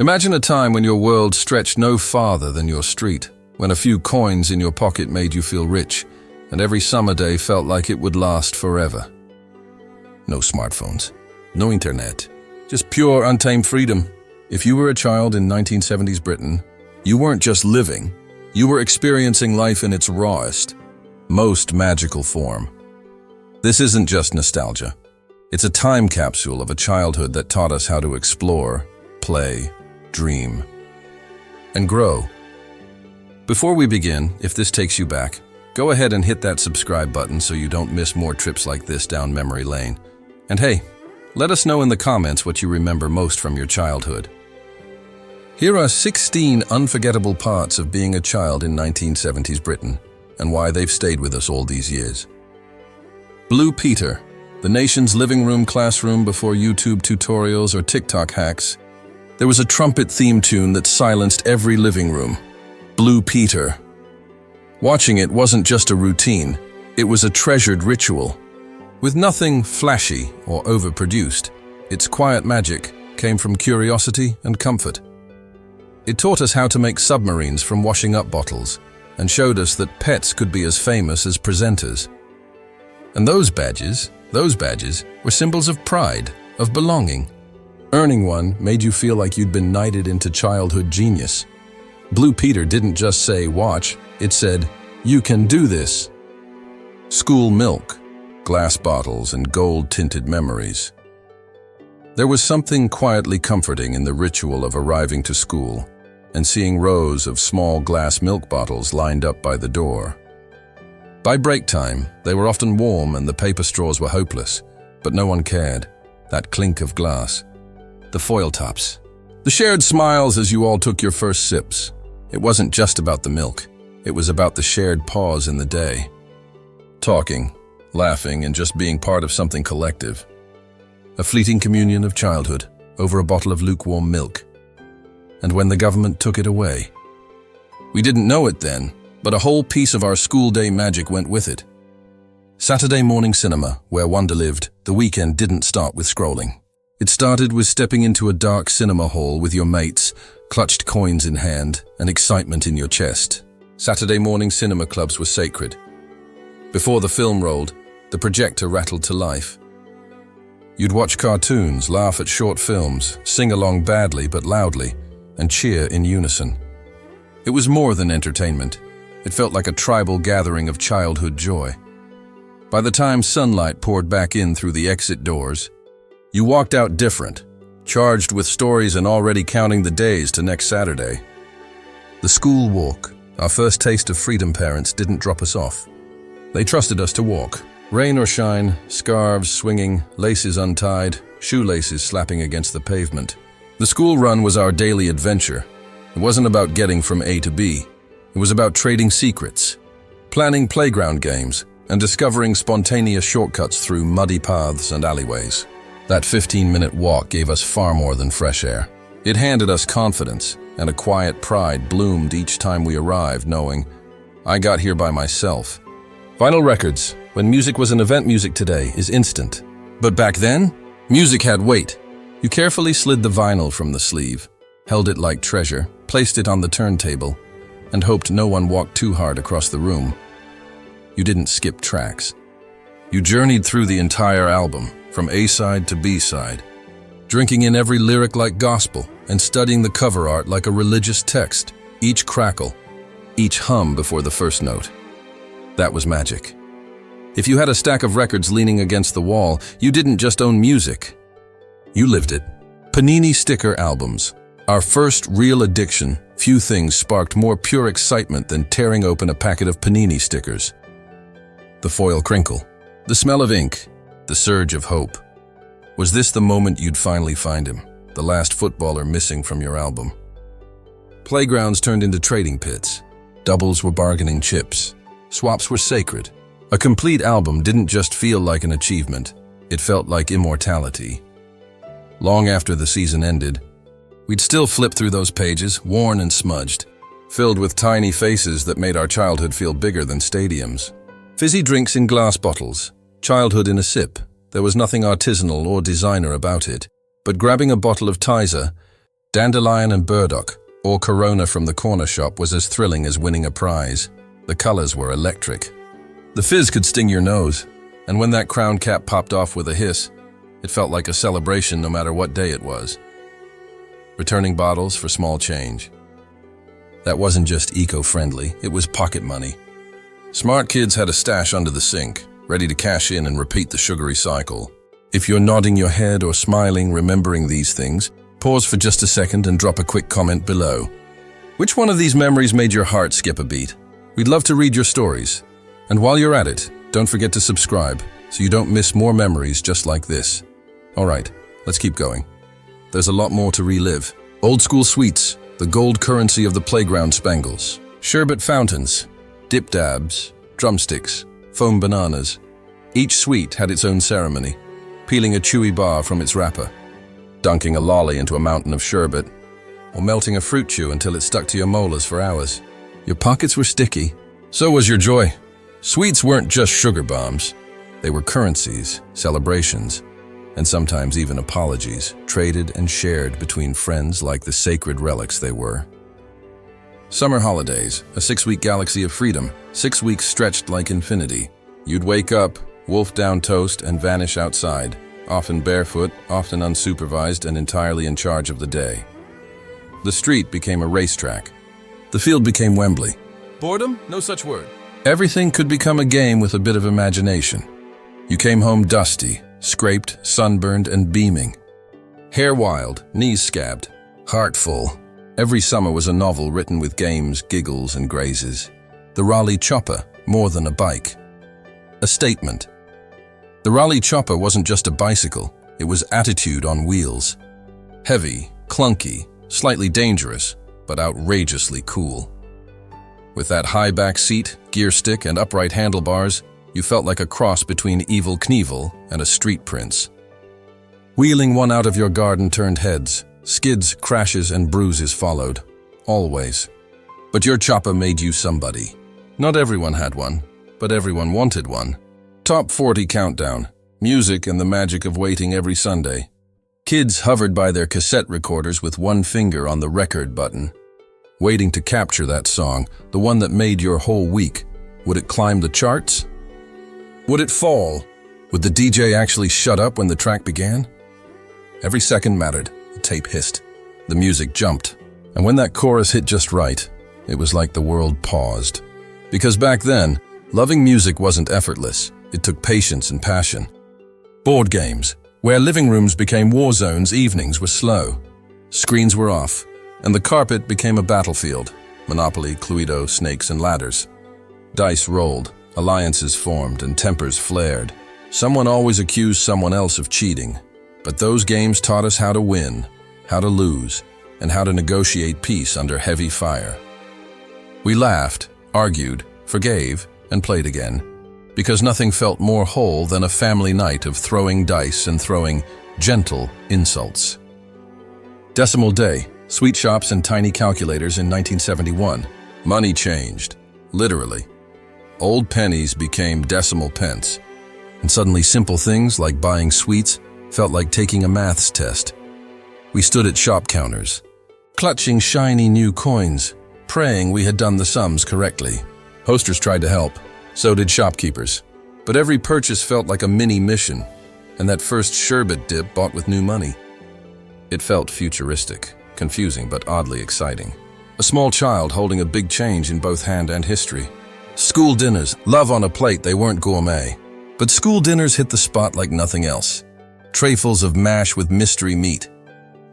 Imagine a time when your world stretched no farther than your street, when a few coins in your pocket made you feel rich, and every summer day felt like it would last forever. No smartphones, no internet, just pure untamed freedom. If you were a child in 1970s Britain, you weren't just living, you were experiencing life in its rawest, most magical form. This isn't just nostalgia. It's a time capsule of a childhood that taught us how to explore, play, dream, and grow. Before we begin, if this takes you back, go ahead and hit that subscribe button so you don't miss more trips like this down memory lane. And hey, let us know in the comments what you remember most from your childhood. Here are 16 unforgettable parts of being a child in 1970s Britain, and why they've stayed with us all these years. Blue Peter, the nation's living room classroom before YouTube tutorials or TikTok hacks. There was a trumpet theme tune that silenced every living room. Blue Peter. Watching it wasn't just a routine, it was a treasured ritual. With nothing flashy or overproduced, its quiet magic came from curiosity and comfort. It taught us how to make submarines from washing up bottles, and showed us that pets could be as famous as presenters. And those badges were symbols of pride, of belonging. Earning one made you feel like you'd been knighted into childhood genius. Blue Peter didn't just say, "Watch," it said, "You can do this." School milk, glass bottles, and gold-tinted memories. There was something quietly comforting in the ritual of arriving to school and seeing rows of small glass milk bottles lined up by the door. By break time, they were often warm and the paper straws were hopeless, but no one cared. That clink of glass. The foil tops. The shared smiles as you all took your first sips. It wasn't just about the milk. It was about the shared pause in the day. Talking, laughing, and just being part of something collective. A fleeting communion of childhood over a bottle of lukewarm milk. And when the government took it away. We didn't know it then, but a whole piece of our school day magic went with it. Saturday morning cinema, where Wanda lived, the weekend didn't start with scrolling. It started with stepping into a dark cinema hall with your mates, clutched coins in hand, and excitement in your chest. Saturday morning cinema clubs were sacred. Before the film rolled, the projector rattled to life. You'd watch cartoons, laugh at short films, sing along badly but loudly, and cheer in unison. It was more than entertainment. It felt like a tribal gathering of childhood joy. By the time sunlight poured back in through the exit doors, you walked out different, charged with stories and already counting the days to next Saturday. The school walk, our first taste of freedom parents, didn't drop us off. They trusted us to walk. Rain or shine, scarves swinging, laces untied, shoelaces slapping against the pavement. The school run was our daily adventure. It wasn't about getting from A to B. It was about trading secrets, planning playground games, and discovering spontaneous shortcuts through muddy paths and alleyways. That 15-minute walk gave us far more than fresh air. It handed us confidence, and a quiet pride bloomed each time we arrived, knowing, I got here by myself. Vinyl records, when music was an event music today, is instant. But back then, music had weight. You carefully slid the vinyl from the sleeve, held it like treasure, placed it on the turntable, and hoped no one walked too hard across the room. You didn't skip tracks. You journeyed through the entire album, from A-side to B-side, drinking in every lyric like gospel and studying the cover art like a religious text, each crackle, each hum before the first note. That was magic. If you had a stack of records leaning against the wall, you didn't just own music. You lived it. Panini sticker albums. Our first real addiction. Few things sparked more pure excitement than tearing open a packet of Panini stickers. The foil crinkle. The smell of ink. The surge of hope. Was this the moment you'd finally find him? The last footballer missing from your album? Playgrounds turned into trading pits. Doubles were bargaining chips. Swaps were sacred. A complete album didn't just feel like an achievement. It felt like immortality. Long after the season ended, we'd still flip through those pages, worn and smudged, filled with tiny faces that made our childhood feel bigger than stadiums. Fizzy drinks in glass bottles, childhood in a sip. There was nothing artisanal or designer about it, but grabbing a bottle of Tizer Dandelion and burdock, or Corona from the corner shop, was as thrilling as winning a prize. The colors were electric. The fizz could sting your nose, and when that crown cap popped off with a hiss, it felt like a celebration no matter what day it was. Returning bottles for small change. That wasn't just eco-friendly, it was pocket money. Smart kids had a stash under the sink, ready to cash in and repeat the sugary cycle. If you're nodding your head or smiling remembering these things, pause for just a second and drop a quick comment below. Which one of these memories made your heart skip a beat? We'd love to read your stories. And while you're at it, don't forget to subscribe so you don't miss more memories just like this. Alright, let's keep going. There's a lot more to relive. Old school sweets, the gold currency of the playground Spangles. Sherbet fountains, dip dabs, drumsticks, foam bananas. Each sweet had its own ceremony, peeling a chewy bar from its wrapper, dunking a lolly into a mountain of sherbet, or melting a fruit chew until it stuck to your molars for hours. Your pockets were sticky. So was your joy. Sweets weren't just sugar bombs. They were currencies, celebrations, and sometimes even apologies, traded and shared between friends like the sacred relics they were. Summer holidays, a 6-week galaxy of freedom, 6 weeks stretched like infinity. You'd wake up, wolf down toast, and vanish outside, often barefoot, often unsupervised, and entirely in charge of the day. The street became a racetrack. The field became Wembley. Boredom? No such word. Everything could become a game with a bit of imagination. You came home dusty, scraped, sunburned, and beaming. Hair wild, knees scabbed, heart full. Every summer was a novel written with games, giggles, and grazes. The Raleigh Chopper, more than a bike. A statement. The Raleigh Chopper wasn't just a bicycle, it was attitude on wheels. Heavy, clunky, slightly dangerous, but outrageously cool. With that high back seat, gear stick, and upright handlebars, you felt like a cross between Evel Knievel and a street prince. Wheeling one out of your garden turned heads. Skids, crashes, and bruises followed. Always. But your chopper made you somebody. Not everyone had one, but everyone wanted one. Top 40 countdown. Music and the magic of waiting every Sunday. Kids hovered by their cassette recorders with one finger on the record button, waiting to capture that song, the one that made your whole week. Would it climb the charts? Would it fall? Would the DJ actually shut up when the track began? Every second mattered. The tape hissed. The music jumped. And when that chorus hit just right, it was like the world paused. Because back then, loving music wasn't effortless. It took patience and passion. Board games. Where living rooms became war zones, evenings were slow. Screens were off, and the carpet became a battlefield. Monopoly, Cluedo, snakes, and ladders. Dice rolled, alliances formed, and tempers flared. Someone always accused someone else of cheating. But those games taught us how to win, how to lose, and how to negotiate peace under heavy fire. We laughed, argued, forgave, and played again, because nothing felt more whole than a family night of throwing dice and throwing gentle insults. Decimal day, sweet shops and tiny calculators in 1971. Money changed, literally. Old pennies became decimal pence, and suddenly simple things like buying sweets felt like taking a maths test. We stood at shop counters, clutching shiny new coins, praying we had done the sums correctly. Hosters tried to help, so did shopkeepers. But every purchase felt like a mini mission, and that first sherbet dip bought with new money. It felt futuristic, confusing but oddly exciting. A small child holding a big change in both hand and history. School dinners, love on a plate, they weren't gourmet. But school dinners hit the spot like nothing else. Trayfuls of mash with mystery meat.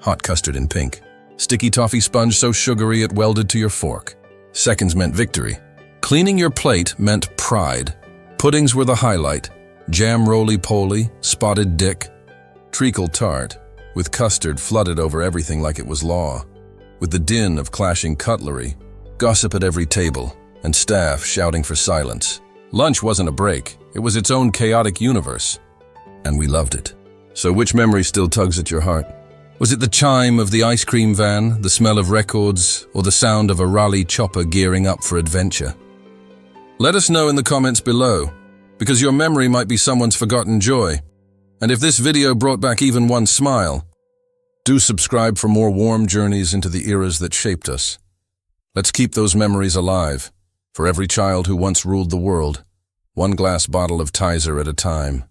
Hot custard in pink. Sticky toffee sponge so sugary it welded to your fork. Seconds meant victory. Cleaning your plate meant pride. Puddings were the highlight. Jam roly-poly, spotted dick. Treacle tart, with custard flooded over everything like it was law. With the din of clashing cutlery. Gossip at every table, and staff shouting for silence. Lunch wasn't a break. It was its own chaotic universe. And we loved it. So which memory still tugs at your heart? Was it the chime of the ice cream van, the smell of records, or the sound of a Raleigh Chopper gearing up for adventure? Let us know in the comments below, because your memory might be someone's forgotten joy. And if this video brought back even one smile, Do subscribe for more warm journeys into the eras that shaped us. Let's keep those memories alive, for every child who once ruled the world, one glass bottle of Tizer at a time.